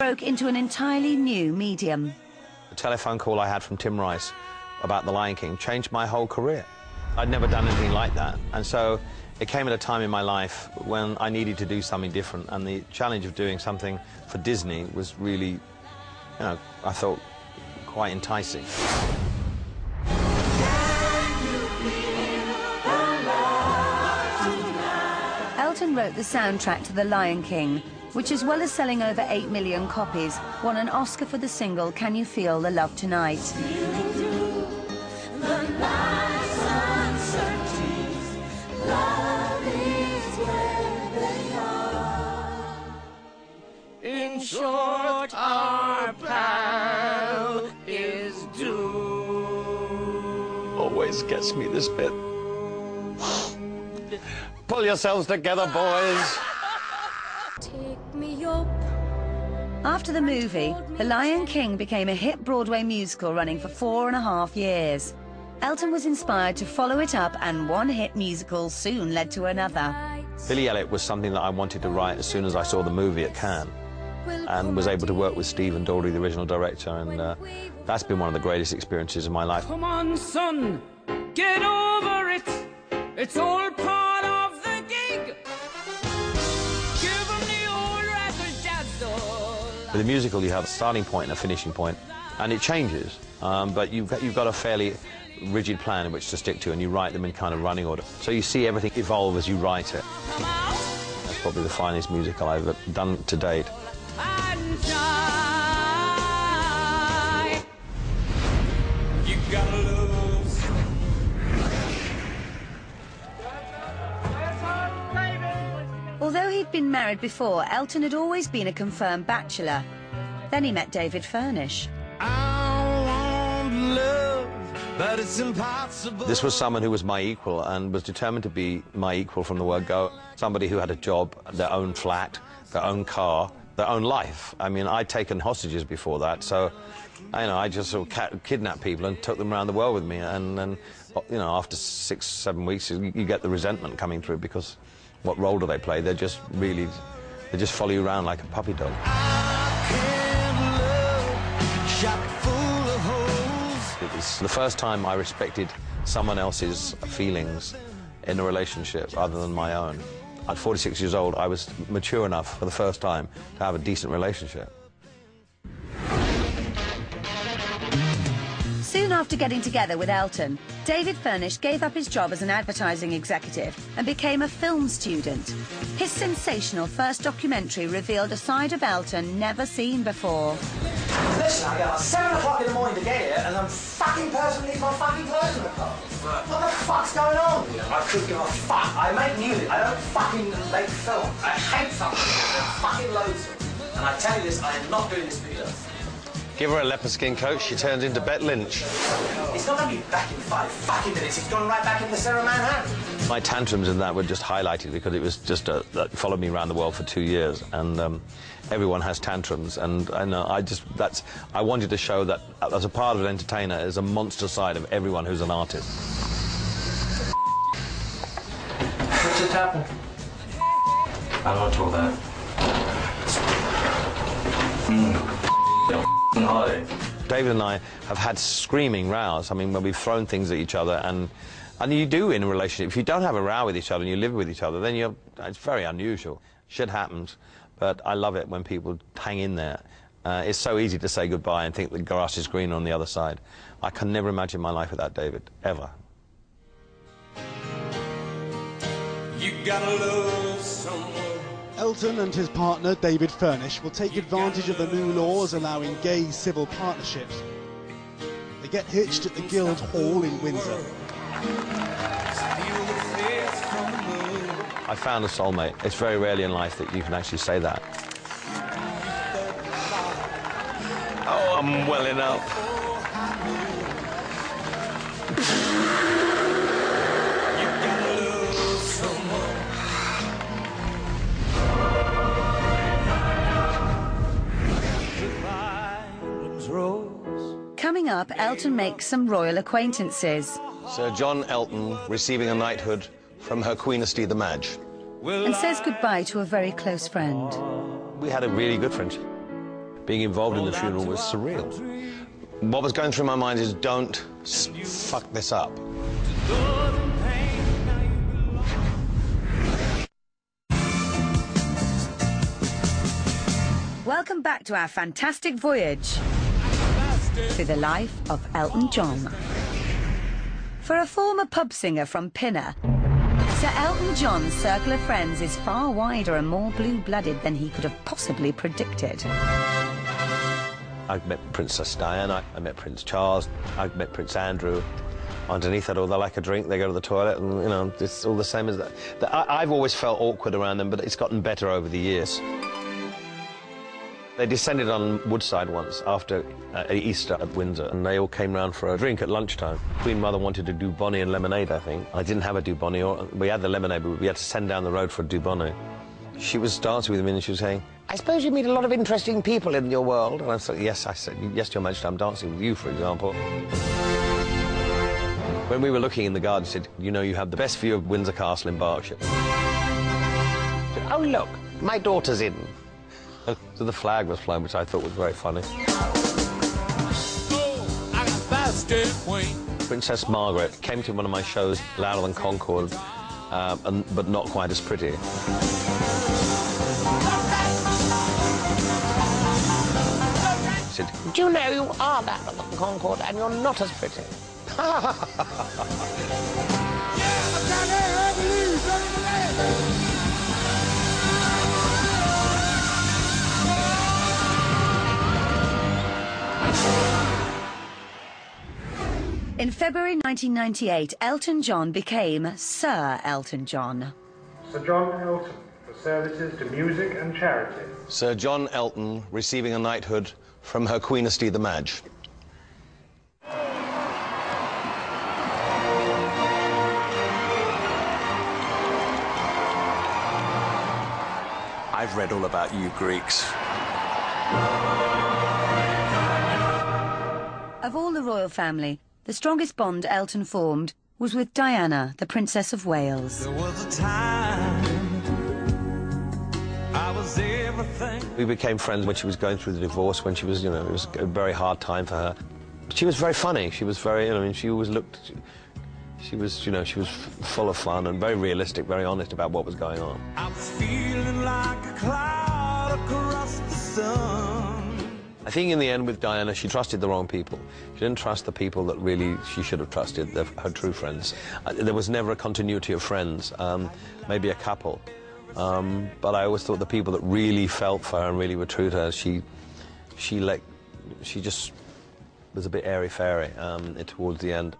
broke into an entirely new medium. The telephone call I had from Tim Rice about The Lion King changed my whole career. I'd never done anything like that, and so it came at a time in my life when I needed to do something different, and the challenge of doing something for Disney was really, you know, I thought quite enticing. Elton wrote the soundtrack to The Lion King, which, as well as selling over 8 million copies, won an Oscar for the single Can You Feel the Love Tonight? In short, our pal is doomed. Always gets me, this bit. Pull yourselves together, boys. Take me up. After the movie, The Lion King became a hit Broadway musical running for 4.5 years. Elton was inspired to follow it up, and one hit musical soon led to another. Billy Elliot was something that I wanted to write as soon as I saw the movie at Cannes, and was able to work with Stephen Daldry, the original director, and that's been one of the greatest experiences of my life. Come on, son, get over it. It's all part of the gig. Give 'em the old razzle-dazzle. With a musical, you have a starting point and a finishing point, and it changes, but you've got a fairly rigid plan in which to stick to, and you write them in kind of running order. So you see everything evolve as you write it. That's probably the finest musical I've done to date. You gotta lose. Although he'd been married before, Elton had always been a confirmed bachelor. Then he met David Furnish. But it's impossible. This was someone who was my equal and was determined to be my equal from the word go. Somebody who had a job, their own flat, their own car, their own life. I mean, I'd taken hostages before that, so I just sort of kidnapped people and took them around the world with me. And you know, after 6, 7 weeks, you get the resentment coming through, because what role do they play? They just follow you around like a puppy dog. It was the first time I respected someone else's feelings in a relationship other than my own. At 46 years old, I was mature enough for the first time to have a decent relationship. Soon after getting together with Elton, David Furnish gave up his job as an advertising executive and became a film student. His sensational first documentary revealed a side of Elton never seen before. Listen, I got 7 o'clock in the morning to get here, and I'm fucking person leaves my fucking clothes in the car. What the fuck's going on? I could give a fuck. I make music. I don't fucking make film. I hate something. There are fucking loads of them. And I tell you this, I am not doing this for you. Give her a leopard skin coat, she turns into Bet Lynch. He's not going to be back in 5 fucking minutes. He's gone right back in the Sarah Manhattan. My tantrums in that were just highlighted because it was just that followed me around the world for 2 years, and everyone has tantrums, and I wanted to show that as a part of an entertainer is a monster side of everyone who's an artist. What just happened? I don't want to talk about it. Holiday. David and I have had screaming rows. I mean, when we've thrown things at each other, and you do in a relationship. If you don't have a row with each other and you live with each other, then it's very unusual. Shit happens, but I love it when people hang in there. It's so easy to say goodbye and think the grass is greener on the other side. I can never imagine my life without David, ever. You gotta love someone. Elton and his partner, David Furnish, will take advantage of the new laws allowing gay civil partnerships. They get hitched at the Guild Hall in Windsor. I found a soulmate. It's very rarely in life that you can actually say that. Oh, I'm welling up. Coming up, Elton makes some royal acquaintances. Sir John Elton receiving a knighthood from Her Queenesty the Madge. And says goodbye to a very close friend. We had a really good friendship. being involved in the funeral was surreal. What was going through my mind is, don't fuck this up. Welcome back to our fantastic voyage through the life of Elton John. For a former pub singer from Pinner, Sir Elton John's circle of friends is far wider and more blue-blooded than he could have possibly predicted. I met Princess Diana, I met Prince Charles, I met Prince Andrew. Underneath that, all they like a drink, they go to the toilet, and, you know, it's all the same as that. I've always felt awkward around them, but it's gotten better over the years. They descended on Woodside once after Easter at Windsor, and they all came round for a drink at lunchtime. Queen Mother wanted a Dubonnet and lemonade, I think. I didn't have a Dubonnet. We had the lemonade, but we had to send down the road for a Dubonnet. She was dancing with me, and she was saying, "I suppose you meet a lot of interesting people in your world." And I said, "Yes." I said, "Yes, Your Majesty, I'm dancing with you, for example." When we were looking in the garden, she said, "You know, you have the best view of Windsor Castle in Berkshire." I said, "Oh, look, my daughter's in." So the flag was flying, which I thought was very funny. Princess Margaret came to one of my shows, Louder Than Concord, but not quite as pretty. She said, "Do you know you are Louder Than Concord and you're not as pretty?" In February 1998, Elton John became Sir Elton John. Sir John Elton, for services to music and charity. Sir John Elton receiving a knighthood from Her Queenesty the Madge. I've read all about you Greeks. Of all the royal family, the strongest bond Elton formed was with Diana, the Princess of Wales. There was a time I was everything. We became friends when she was going through the divorce, when she was, you know, it was a very hard time for her. She was very funny. She was very, you know, I mean, she always looked, she was, you know, she was full of fun and very realistic, very honest about what was going on. I was feeling like a cloud across the sun. I think in the end with Diana, she trusted the wrong people. She didn't trust the people that really she should have trusted, her true friends. There was never a continuity of friends, maybe a couple. But I always thought the people that really felt for her and really were true to her, she just was a bit airy-fairy towards the end.